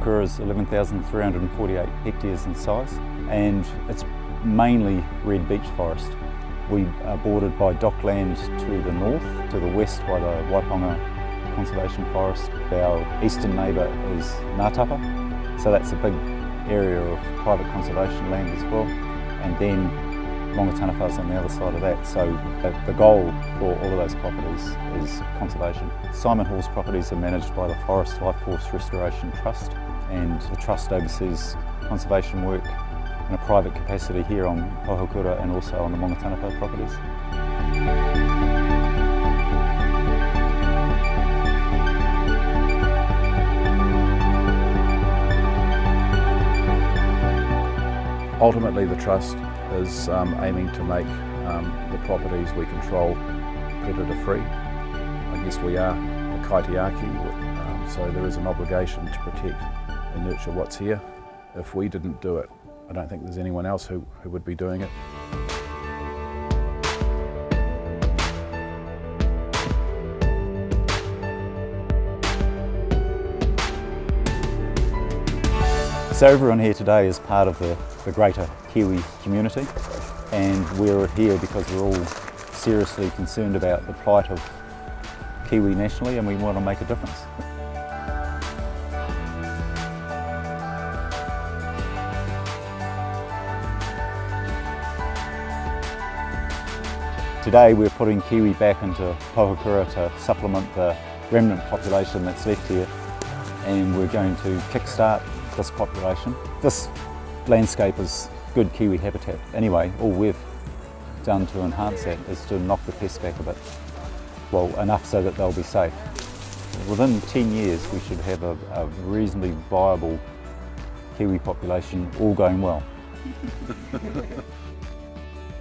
Pohokura is 11,348 hectares in size, and it's mainly red beech forest. We are bordered by dockland to the north, to the west by the Waiponga Conservation Forest. Our eastern neighbour is Ngātapa, so that's a big area of private conservation land as well. And then Rongotanawhā's on the other side of that, so the goal for all of those properties is conservation. Simon Hall's properties are managed by the Forest Life Force Restoration Trust, and the Trust oversees conservation work in a private capacity here on Pohokura and also on the Rongotanawhā properties. Ultimately, the Trust is aiming to make the properties we control predator-free. I guess we are a kaitiaki, so there is an obligation to protect and nurture what's here. If we didn't do it, I don't think there's anyone else who would be doing it. So everyone here today is part of the greater Kiwi community, and we're here because we're all seriously concerned about the plight of Kiwi nationally, and we want to make a difference. Today we're putting Kiwi back into Pohokura to supplement the remnant population that's left here, and we're going to kickstart this population. This landscape is good Kiwi habitat anyway. All we've done to enhance that is to knock the pests back a bit. Well, enough so that they'll be safe. Within 10 years we should have a reasonably viable Kiwi population, all going well.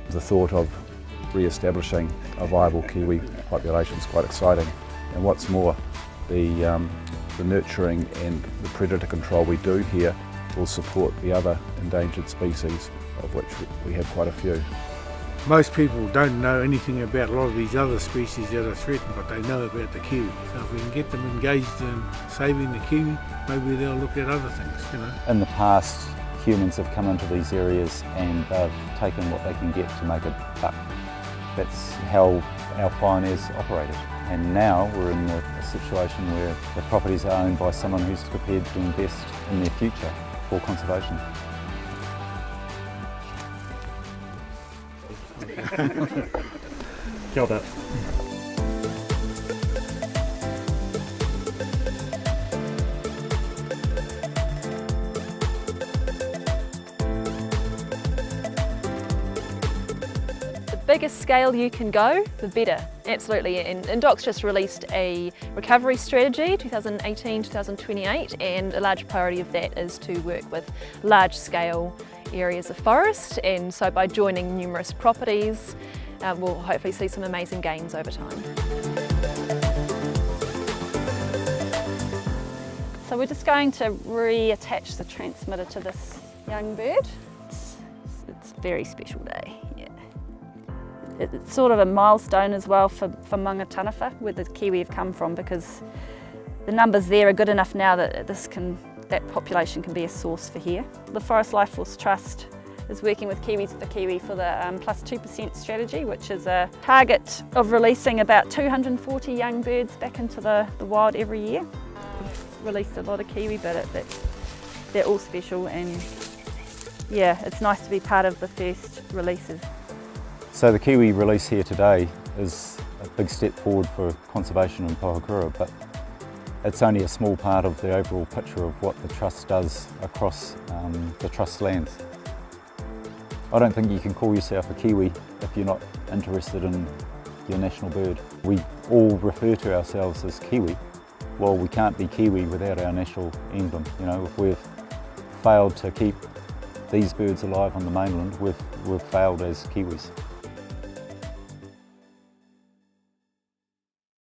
The thought of re-establishing a viable Kiwi population is quite exciting, and what's more, the nurturing and the predator control we do here will support the other endangered species, of which we have quite a few. Most people don't know anything about a lot of these other species that are threatened, but they know about the Kiwi. So if we can get them engaged in saving the Kiwi, maybe they'll look at other things, In the past, humans have come into these areas and they've taken what they can get to make a buck. That's how our pioneers operated. And now we're in a situation where the properties are owned by someone who's prepared to invest in their future for conservation. Kia ora. The bigger scale you can go, the better, absolutely. And DOC's just released a recovery strategy, 2018-2028, and a large priority of that is to work with large scale areas of forest, and so by joining numerous properties, we'll hopefully see some amazing gains over time. So we're just going to reattach the transmitter to this young bird. It's a very special day. Yeah. It's sort of a milestone as well for Rongotanawhā, where the Kiwi have come from, because the numbers there are good enough now that that population can be a source for here. The Forest Life Force Trust is working with Kiwis for Kiwi for the plus 2% strategy, which is a target of releasing about 240 young birds back into the wild every year. We've released a lot of Kiwi, but they're all special, and yeah, it's nice to be part of the first releases. So the Kiwi release here today is a big step forward for conservation in Pohokura, but it's only a small part of the overall picture of what the Trust does across the Trust lands. I don't think you can call yourself a Kiwi if you're not interested in your national bird. We all refer to ourselves as Kiwi. Well, we can't be Kiwi without our national emblem. If we've failed to keep these birds alive on the mainland, we've failed as Kiwis.